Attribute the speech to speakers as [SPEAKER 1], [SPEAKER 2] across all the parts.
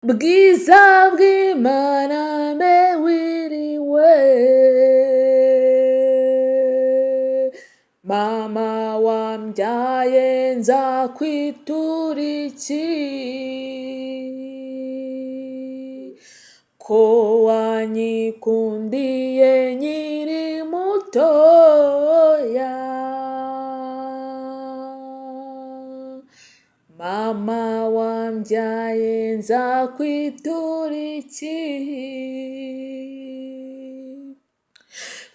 [SPEAKER 1] bwiza bw'Imana mbe wiriwe, mama wambyaye nzakwitura iki, ko wanyikundiye nkiri mutoya, mama wambyaye nzakwitura iki,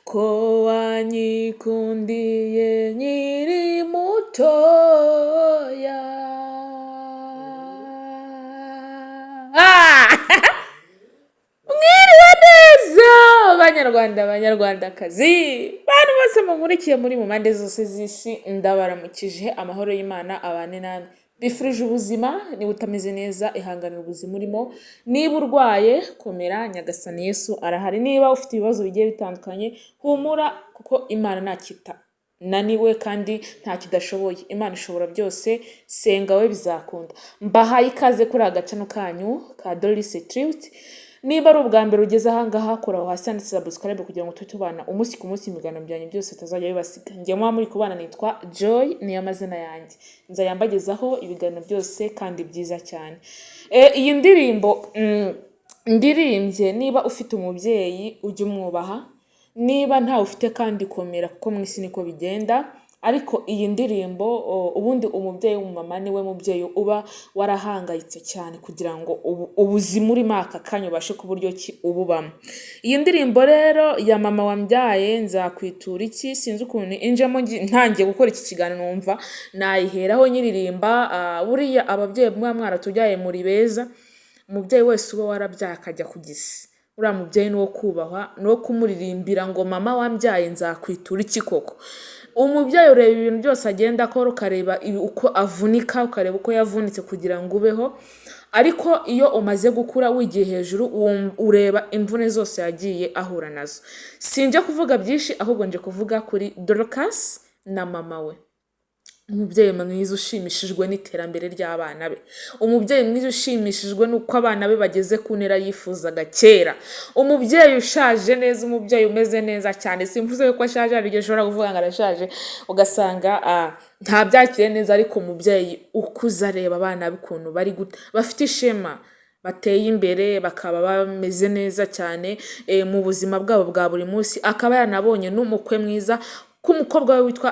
[SPEAKER 1] ko wanyikundiye nkiri mutoya. Mwiriwe neza banyarwandakazi, bantu bose mumurikiye muri mu mpande zose z'isi, ndabaramukije, amahoro y'Imana abane namwe. Bifurije ubuzima, niba utameze neza ihanganira ubuzima urimo, niba urwaye komera, nyagasani Yesu arahari, niba ufite ibibazo bigiye bitandukanye humura, kuko Imana ntakita naniwe kandi nta kidashoboye. Imana ishobora byose, senga we bizakunda. Mbahaye ikaze kuri agacano kanyu ka Dorisi Truth. Niba ari ubwa mbere ugeze ahangaha, kora aho hasi handitse subscribe kugira ngo tujye tubana umunsi ku munsi, ibiganiro byanyu byose bitazajya bibasiga. Njye muba muri kubana nitwa Joy, niyo amazina yanjye. Nzayambagezaho ibiganiro byose kandi byiza cyane. Iyi ndirimbo ndirimbye, niba ufite umubyeyi ujye umwubaha, niba ntawe ufite kandi komera, kuko mu isi niko bigenda. Ariko iyi ndirimbo ubundi umubyeyi w'umumama niwe mubyeyi uba warahangayitse cyane kugira ngo ubuzima urimo aka kanya ubashe ku buryo ki ububamo. Iyi ndirimbo rero ya mama wambyaye nzakwitura iki, sinzi ukuntu injemo ntangiye gukora iki kiganiro numva nayiheraho nyiririmba. Buriya ababyeyi mwa mwaratubyaye muri beza, umubyeyi wese uba warabyaye akajya ku gisi, uriya mubyeyi ni wo kubahwa, ni wo kumuririmbira ngo mama wambyaye nzakwitura iki koko. Umubyeyi ureba ibintu byose agenda akora, ukareba uko avunika, ukareba uko yavunitse kugira ngo ubeho. Ariko iyo umaze gukura wigiye hejuru, ureba imvune zose yagiye ahura nazo. Sinjye kuvuga byinshi, ahubwo nje kuvuga kuri Dorcas na mama we. Umubyeyi mwiza ushimishijwe n'iterambere ry'abana be, umubyeyi mwiza ushimishijwe n'uko abana be bageze ku ntera yifuzaga kera, umubyeyi ushaje neza, umubyeyi umeze neza cyane. Simvuze ko ashaje, hari igihe ushobora kuvuga ngo arashaje ugasanga ntabyakire neza, ariko umubyeyi ukuze areba abana be ukuntu bafite ishema, bateye imbere, bakaba bameze neza cyane mu buzima bwabo bwa buri munsi. Akaba yanabonye n'umukwe mwiza, k'umukobwa we witwa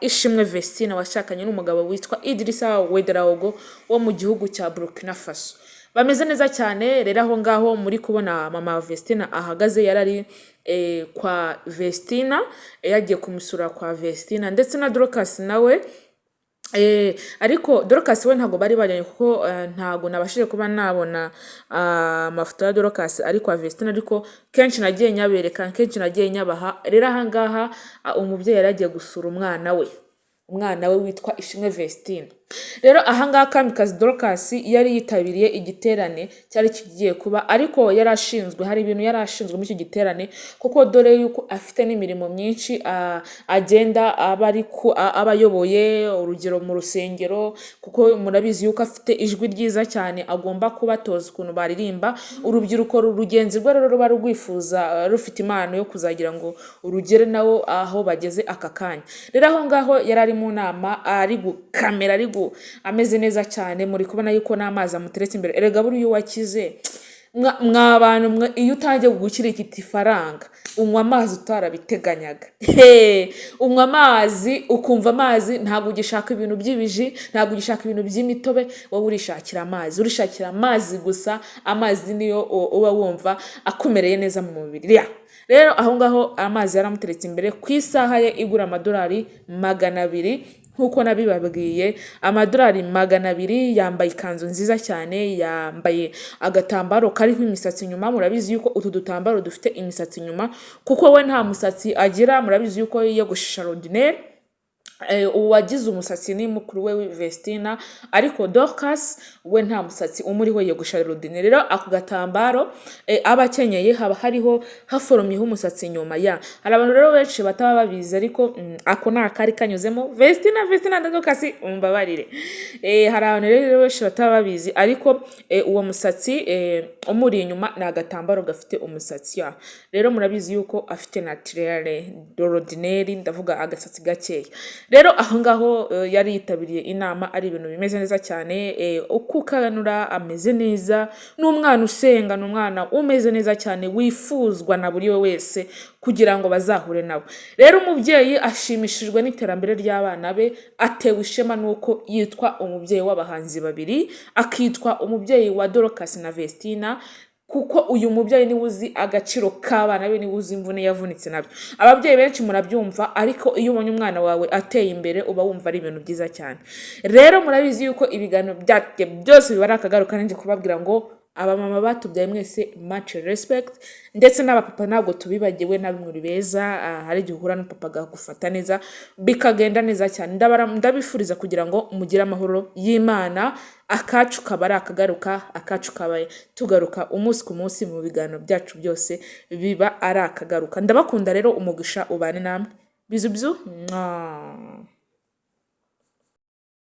[SPEAKER 1] Ishimwe Vestine, washakanye n'umugabo witwa Idrissa Ouedraogo wo mu gihugu cya Burkina Faso. Bameze neza cyane. Rero aho ngaho muri kubona mama Vestine ahagaze, yarari kwa Vestine, yagiye kumusura kwa Vestine, ndetse na Dorcas nawe. Ariko Dorcas we ntago bari bajyanye, kuko ntago nabashije kuba nabona amafoto ya Dorcas ari kwa Vestine, ariko kenshi nagiye nyabereka, kenshi nagiye nyabaha. Rero aha ngaha umubyeyi yaragiye gusura umwana we witwa Ishimwe Vestine. Rero aha ngaha kamikazi Dorcas yari yitabiriye igiterane cyari kigiye kuba, ariko hari ibintu yarashinzwe muri icyo giterane, kuko dore yuko afite n'imirimo myinshi agenda abayoboye, urugero mu rusengero, kuko murabizi yuko afite ijwi ryiza cyane, agomba kubatoza ukuntu baririmba. Urubyiruko rugenzi rwe rero ruba rwifuza, rufite impano yo kuzagira ngo urugere nawo aho bageze aka kanya. Rero aho ngaho yari ari mu nama, ari gukamera, ameze neza cyane. Muri kubona yuko n'amazi amuteretse imbere. Erega buri iyo wakize mwabantu, iyo utangiye gukirikita ifaranga, unywa amazi utarabiteganyaga. Unywa amazi, ukumva amazi, ntabwo ugishaka ibintu by'ibiji, ntabwo ugishaka ibintu by'imitobe, wowe urishakira amazi gusa. Amazi niyo uba wumva akumereye neza mu mubiri. Rero aho ngaho amazi yaramuteretse imbere, ku isaha ye igura amadolari 200, nkuko nabibabwiye. Amadolari 200, yambaye ikanzu nziza cyane, yambaye agatambaro kariho imisatsi inyuma. Murabizi yuko utu dutambaro dufite imisatsi inyuma, kuko we nta musatsi agira. Murabizi yuko yiyogoshesha ordinaire, uwagize umusatsi ni mukuru we Vestina, ariko Dorcas we nta musatsi umuriho yogosha rodine. Rero ako gatambaro aba akenyeye haba hariho haforomyeho umusatsi inyuma ya. Hari abantu rero benshi bataba babizi, ariko ako ni akari kanyuzemo Vestina na Dorcas umbabarire. Hari abantu rero benshi bataba babizi, ariko uwo musatsi umuri inyuma ni agatambaro gafite umusatsi ya. Rero murabizi yuko afite naturelle d'ordinaire, ndavuga agasatsi gakeya. Rero aho ngaho yari yitabiriye inama ari ibintu bimeze neza cyane, ukukanura ameze neza, n'umwana usenga, n'umwana umeze neza cyane wifuzwa na buri wese kugira ngo bazahure nawe. Rero umubyeyi ashimishijwe n'iterambere ry'abana be, atewe ishema nuko yitwa umubyeyi w'abahanzi babiri, akitwa umubyeyi wa Dorcas na Vestina, kuko uyu mubyeyi niwe uzi agaciro k'abana be, niwe uzi imvune yavunitse nabyo. Ababyeyi benshi murabyumva, ariko iyo ubonye umwana wawe ateye imbere uba wumva ari ibintu byiza cyane. Rero murabizi yuko ibiganiro byacu byose biba ari akagaruka, nanjye kubabwira ngo abamama batubyaye mwese much respect, ndetse n'abapapa ntabwo tubibagiwe, namwe muri beza. Hari igihe uhura n'upapa agufata neza bikagenda neza cyane. Ndabifuriza kugira ngo mugire amahoro y'Imana. Akacu kaba ari akagaruka, akacu kabaye tugaruka umunsi ku munsi mu biganiro byacu byose biba ari akagaruka. Ndabakunda rero, umugisha ubane namwe. Bizu.